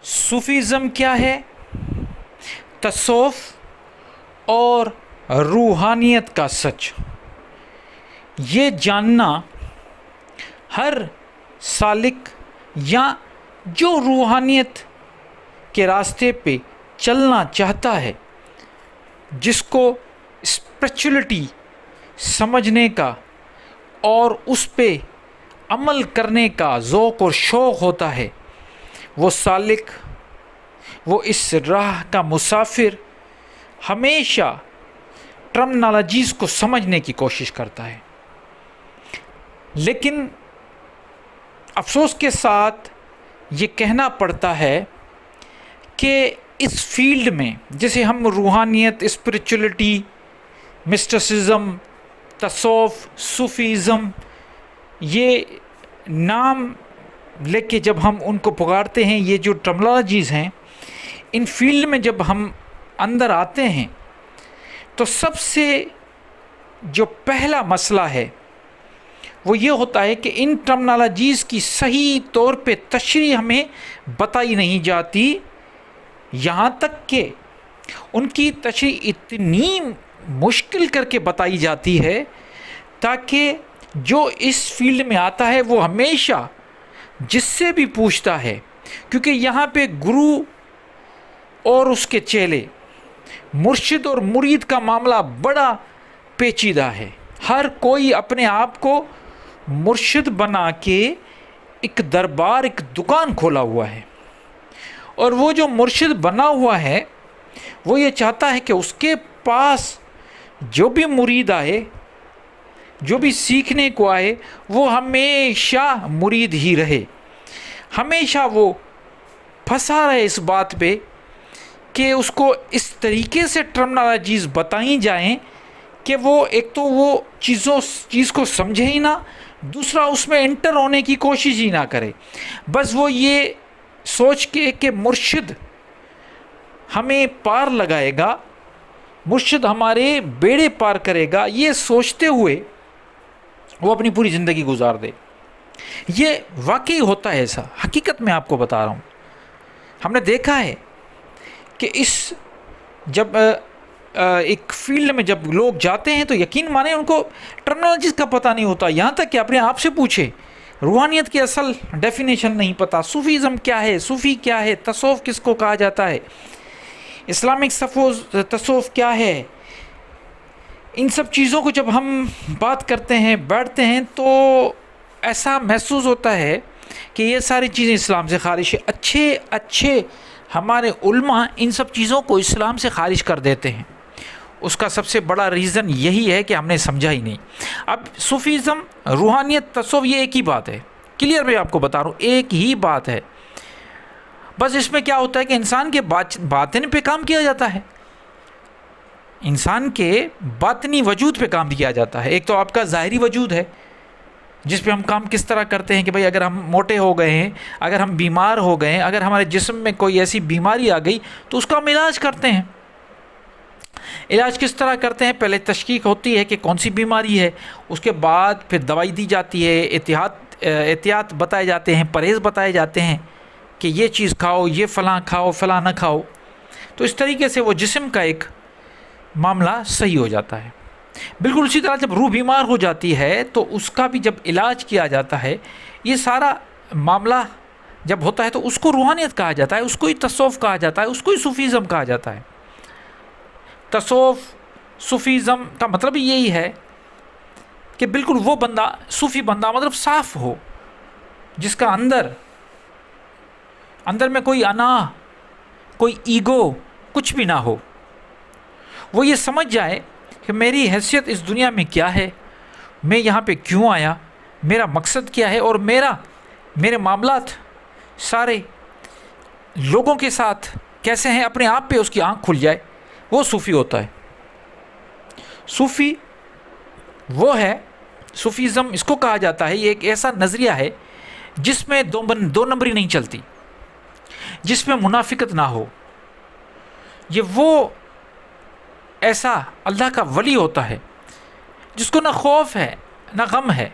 Sufism کیا ہے، تصوف اور روحانیت کا سچ، یہ جاننا ہر سالک یا جو روحانیت کے راستے پہ چلنا چاہتا ہے، جس کو اسپریچولیٹی سمجھنے کا اور اس پہ عمل کرنے کا ذوق اور شوق ہوتا ہے، وہ سالک، وہ اس راہ کا مسافر ہمیشہ ٹرمنالوجیز کو سمجھنے کی کوشش کرتا ہے۔ لیکن افسوس کے ساتھ یہ کہنا پڑتا ہے کہ اس فیلڈ میں جسے ہم روحانیت، اسپریچولیٹی، مسٹسزم، تصوف، صوفیزم، یہ نام لے کے جب ہم ان کو پکارتے ہیں، یہ جو ٹرمنالوجیز ہیں، ان فیلڈ میں جب ہم اندر آتے ہیں تو سب سے جو پہلا مسئلہ ہے وہ یہ ہوتا ہے کہ ان ٹرمنالوجیز کی صحیح طور پہ تشریح ہمیں بتائی نہیں جاتی، یہاں تک کہ ان کی تشریح اتنی مشکل کر کے بتائی جاتی ہے تاکہ جو اس فیلڈ میں آتا ہے وہ ہمیشہ جس سے بھی پوچھتا ہے، کیونکہ یہاں پہ گرو اور اس کے چیلے، مرشد اور مرید کا معاملہ بڑا پیچیدہ ہے۔ ہر کوئی اپنے آپ کو مرشد بنا کے ایک دربار، ایک دکان کھولا ہوا ہے، اور وہ جو مرشد بنا ہوا ہے وہ یہ چاہتا ہے کہ اس کے پاس جو بھی مرید آئے، جو بھی سیکھنے کو آئے، وہ ہمیشہ مرید ہی رہے، ہمیشہ وہ پھنسا رہے اس بات پہ کہ اس کو اس طریقے سے ٹرمنالوجیز بتائیں جائیں کہ وہ ایک تو وہ چیز کو سمجھے ہی نہ، دوسرا اس میں انٹر ہونے کی کوشش ہی نہ کرے، بس وہ یہ سوچ کے کہ مرشد ہمیں پار لگائے گا، مرشد ہمارے بیڑے پار کرے گا، یہ سوچتے ہوئے وہ اپنی پوری زندگی گزار دے۔ یہ واقعی ہوتا ہے ایسا، حقیقت میں آپ کو بتا رہا ہوں۔ ہم نے دیکھا ہے کہ جب ایک فیلڈ میں جب لوگ جاتے ہیں تو یقین مانیں ان کو ٹرمنالوجیز کا پتہ نہیں ہوتا، یہاں تک کہ اپنے آپ سے پوچھے، روحانیت کی اصل ڈیفینیشن نہیں پتہ، صوفیزم کیا ہے، صوفی کیا ہے، تصوف کس کو کہا جاتا ہے، اسلامک تصوف کیا ہے۔ ان سب چیزوں کو جب ہم بات کرتے ہیں، بیٹھتے ہیں، تو ایسا محسوس ہوتا ہے کہ یہ ساری چیزیں اسلام سے خارج ہے۔ اچھے ہمارے علماء ان سب چیزوں کو اسلام سے خارج کر دیتے ہیں۔ اس کا سب سے بڑا ریزن یہی ہے کہ ہم نے سمجھا ہی نہیں۔ اب صوفیزم، روحانیت، تصوف، یہ ایک ہی بات ہے، کلیئر میں آپ کو بتا رہا ہوں، ایک ہی بات ہے، بس اس میں کیا ہوتا ہے کہ انسان کے باطن پہ کام کیا جاتا ہے، انسان کے باطنی وجود پہ کام کیا جاتا ہے۔ ایک تو آپ کا ظاہری وجود ہے جس پہ ہم کام کس طرح کرتے ہیں کہ بھئی اگر ہم موٹے ہو گئے ہیں، اگر ہم بیمار ہو گئے ہیں، اگر ہمارے جسم میں کوئی ایسی بیماری آ گئی تو اس کا ہم علاج کرتے ہیں۔ علاج کس طرح کرتے ہیں؟ پہلے تشخیص ہوتی ہے کہ کون سی بیماری ہے، اس کے بعد پھر دوائی دی جاتی ہے، احتیاط بتائے جاتے ہیں، پرہیز بتائے جاتے ہیں کہ یہ چیز کھاؤ، یہ فلاں کھاؤ، فلاں نہ کھاؤ، تو اس طریقے سے وہ جسم کا ایک معاملہ صحیح ہو جاتا ہے۔ بالکل اسی طرح جب روح بیمار ہو جاتی ہے تو اس کا بھی جب علاج کیا جاتا ہے، یہ سارا معاملہ جب ہوتا ہے تو اس کو روحانیت کہا جاتا ہے، اس کو ہی تصوف کہا جاتا ہے، اس کو ہی صوفیزم کہا جاتا ہے۔ تصوف، صوفیزم کا مطلب یہی ہے کہ بالکل وہ بندہ، صوفی بندہ مطلب صاف ہو، جس کا اندر میں کوئی انا، کوئی ایگو کچھ بھی نہ ہو، وہ یہ سمجھ جائے کہ میری حیثیت اس دنیا میں کیا ہے، میں یہاں پہ کیوں آیا، میرا مقصد کیا ہے، اور میرے معاملات سارے لوگوں کے ساتھ کیسے ہیں، اپنے آپ پہ اس کی آنکھ کھل جائے، وہ صوفی ہوتا ہے۔ صوفی وہ ہے، صوفیزم اس کو کہا جاتا ہے، یہ ایک ایسا نظریہ ہے جس میں دو نمبری نہیں چلتی، جس میں منافقت نہ ہو۔ یہ وہ ایسا اللہ کا ولی ہوتا ہے جس کو نہ خوف ہے نہ غم ہے،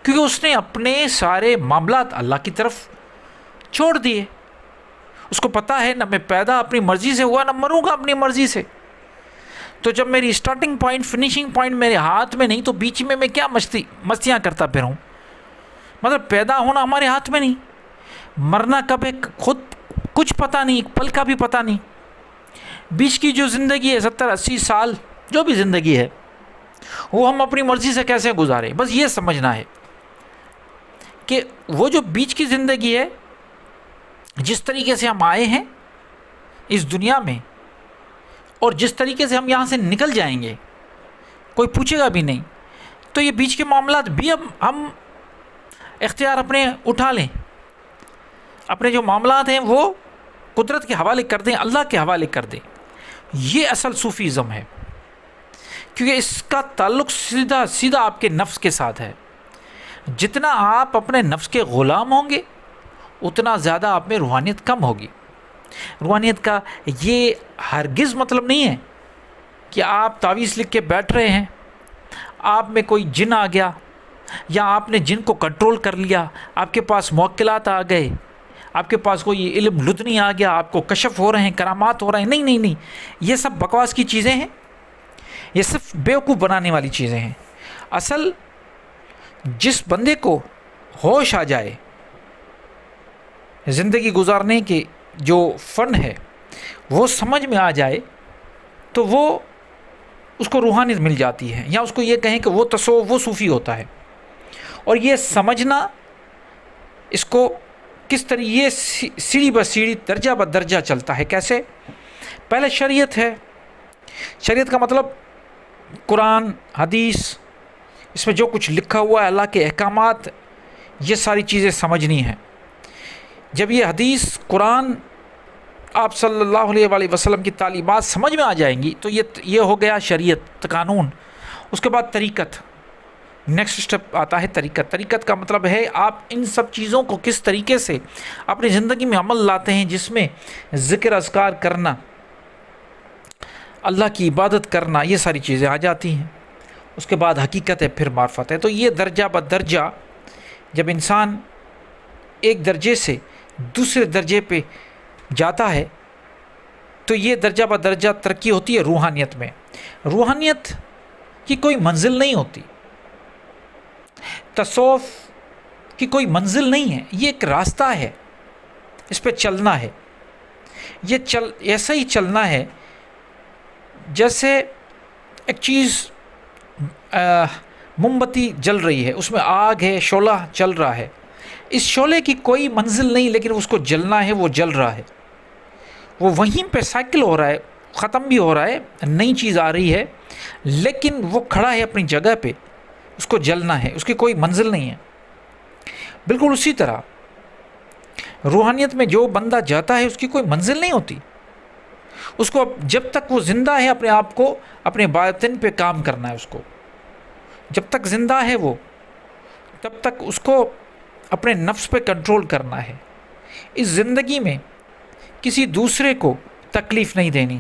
کیونکہ اس نے اپنے سارے معاملات اللہ کی طرف چھوڑ دیے، اس کو پتہ ہے نہ میں پیدا اپنی مرضی سے ہوا، نہ مروں گا اپنی مرضی سے. تو جب میری اسٹارٹنگ پوائنٹ فنیشنگ پوائنٹ میرے ہاتھ میں نہیں تو بیچ میں کیا مستیاں کرتا پھروں. مطلب پیدا ہونا ہمارے ہاتھ میں نہیں، مرنا کب ہے خود کچھ پتہ نہیں، ایک پل کا بھی پتہ نہیں. بیچ کی جو زندگی ہے 70-80 سال جو بھی زندگی ہے وہ ہم اپنی مرضی سے کیسے گزارے. بس یہ سمجھنا ہے کہ وہ جو بیچ کی زندگی ہے، جس طریقے سے ہم آئے ہیں اس دنیا میں اور جس طریقے سے ہم یہاں سے نکل جائیں گے کوئی پوچھے گا بھی نہیں. تو یہ بیچ کے معاملات بھی اب ہم اختیار اپنے اٹھا لیں، اپنے جو معاملات ہیں وہ قدرت کے حوالے کر دیں، اللہ کے حوالے کر دیں. یہ اصل صوفیزم ہے، کیونکہ اس کا تعلق سیدھا آپ کے نفس کے ساتھ ہے. جتنا آپ اپنے نفس کے غلام ہوں گے اتنا زیادہ آپ میں روحانیت کم ہوگی. روحانیت کا یہ ہرگز مطلب نہیں ہے کہ آپ تعویذ لکھ کے بیٹھ رہے ہیں، آپ میں کوئی جن آ گیا یا آپ نے جن کو کنٹرول کر لیا، آپ کے پاس موکلات آ گئے، آپ کے پاس کوئی علم لدنی آ گیا، آپ کو کشف ہو رہے ہیں، کرامات ہو رہے ہیں. نہیں، یہ سب بکواس کی چیزیں ہیں، یہ صرف بیوقوف بنانے والی چیزیں ہیں. اصل جس بندے کو ہوش آ جائے، زندگی گزارنے کے جو فن ہے وہ سمجھ میں آ جائے تو وہ اس کو روحانیت مل جاتی ہے، یا اس کو یہ کہیں کہ وہ تصوف وہ صوفی ہوتا ہے. اور یہ سمجھنا اس کو کس طرح یہ سیڑھی بہ سیڑھی درجہ بہ درجہ چلتا ہے. کیسے؟ پہلے شریعت ہے. شریعت کا مطلب قرآن حدیث، اس میں جو کچھ لکھا ہوا ہے اللہ کے احکامات، یہ ساری چیزیں سمجھنی ہیں. جب یہ حدیث قرآن آپ صلی اللہ علیہ وآلہ وسلم کی تعلیمات سمجھ میں آ جائیں گی تو یہ ہو گیا شریعت قانون. اس کے بعد طریقت، نیکسٹ سٹیپ آتا ہے طریقت. طریقت کا مطلب ہے آپ ان سب چیزوں کو کس طریقے سے اپنی زندگی میں عمل لاتے ہیں، جس میں ذکر اذکار کرنا، اللہ کی عبادت کرنا، یہ ساری چیزیں آ جاتی ہیں. اس کے بعد حقیقت ہے، پھر معرفت ہے. تو یہ درجہ بہ درجہ جب انسان ایک درجے سے دوسرے درجے پہ جاتا ہے تو یہ درجہ بہ درجہ ترقی ہوتی ہے روحانیت میں. روحانیت کی کوئی منزل نہیں ہوتی، تصوف کی کوئی منزل نہیں ہے، یہ ایک راستہ ہے، اس پہ چلنا ہے. یہ ایسا ہی چلنا ہے جیسے ایک چیز موم بتی جل رہی ہے، اس میں آگ ہے، شعلہ چل رہا ہے. اس شعلے کی کوئی منزل نہیں، لیکن اس کو جلنا ہے، وہ جل رہا ہے، وہ وہیں پہ سائیکل ہو رہا ہے، ختم بھی ہو رہا ہے، نئی چیز آ رہی ہے، لیکن وہ کھڑا ہے اپنی جگہ پہ، اس کو جلنا ہے، اس کی کوئی منزل نہیں ہے. بالکل اسی طرح روحانیت میں جو بندہ جاتا ہے اس کی کوئی منزل نہیں ہوتی. اس کو جب تک وہ زندہ ہے اپنے آپ کو اپنے باطن پہ کام کرنا ہے. اس کو جب تک زندہ ہے وہ تب تک اس کو اپنے نفس پہ کنٹرول کرنا ہے. اس زندگی میں کسی دوسرے کو تکلیف نہیں دینی.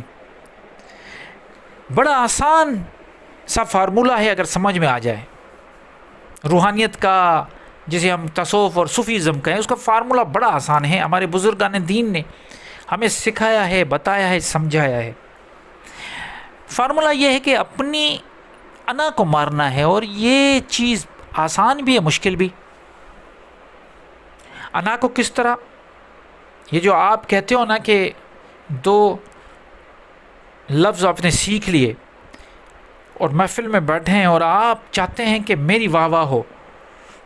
بڑا آسان سا فارمولہ ہے اگر سمجھ میں آ جائے. روحانیت کا جسے ہم تصوف اور صوفیزم کہیں، اس کا فارمولہ بڑا آسان ہے. ہمارے بزرگان دین نے ہمیں سکھایا ہے، بتایا ہے، سمجھایا ہے. فارمولہ یہ ہے کہ اپنی انا کو مارنا ہے، اور یہ چیز آسان بھی ہے مشکل بھی. انا کو کس طرح؟ یہ جو آپ کہتے ہو نا کہ دو لفظ آپ نے سیکھ لیے اور محفل میں بیٹھے ہیں اور آپ چاہتے ہیں کہ میری واہ واہ ہو،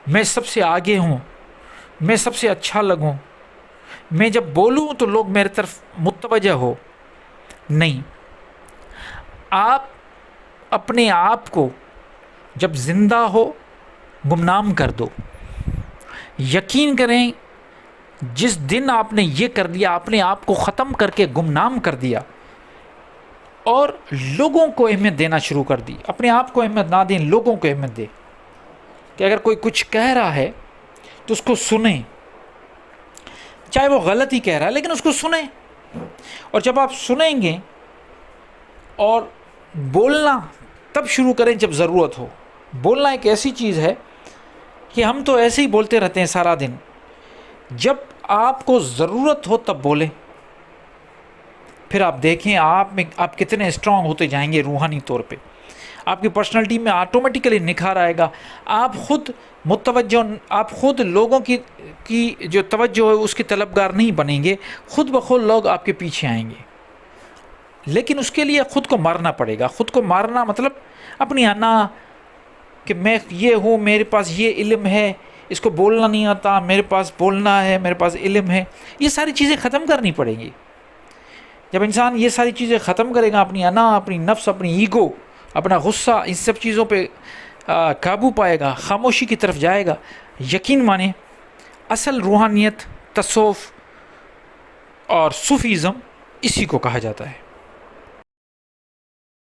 میں سب سے آگے ہوں، میں سب سے اچھا لگوں، میں جب بولوں تو لوگ میرے طرف متوجہ ہو. نہیں، آپ اپنے آپ کو جب زندہ ہو گمنام کر دو. یقین کریں جس دن آپ نے یہ کر دیا، اپنے آپ کو ختم کر کے گمنام کر دیا اور لوگوں کو اہمیت دینا شروع کر دی. اپنے آپ کو اہمیت نہ دیں، لوگوں کو اہمیت دیں کہ اگر کوئی کچھ کہہ رہا ہے تو اس کو سنیں، چاہے وہ غلط ہی کہہ رہا ہے لیکن اس کو سنیں. اور جب آپ سنیں گے اور بولنا تب شروع کریں جب ضرورت ہو. بولنا ایک ایسی چیز ہے کہ ہم تو ایسے ہی بولتے رہتے ہیں سارا دن. جب آپ کو ضرورت ہو تب بولیں. پھر آپ دیکھیں آپ کتنے اسٹرانگ ہوتے جائیں گے روحانی طور پہ. آپ کی پرسنالٹی میں آٹومیٹیکلی نکھار آئے گا. آپ خود متوجہ، آپ خود لوگوں کی جو توجہ ہے اس کی طلبگار نہیں بنیں گے، خود بخود لوگ آپ کے پیچھے آئیں گے. لیکن اس کے لیے خود کو مارنا پڑے گا. خود کو مارنا مطلب اپنی انا کہ میں یہ ہوں، میرے پاس یہ علم ہے، اس کو بولنا نہیں آتا، میرے پاس بولنا ہے، میرے پاس علم ہے، یہ ساری چیزیں ختم کرنی پڑیں گی. جب انسان یہ ساری چیزیں ختم کرے گا، اپنی انا، اپنی نفس، اپنی ایگو، اپنا غصہ، ان سب چیزوں پہ قابو پائے گا، خاموشی کی طرف جائے گا، یقین مانیں اصل روحانیت، تصوف اور صوفیزم اسی کو کہا جاتا ہے.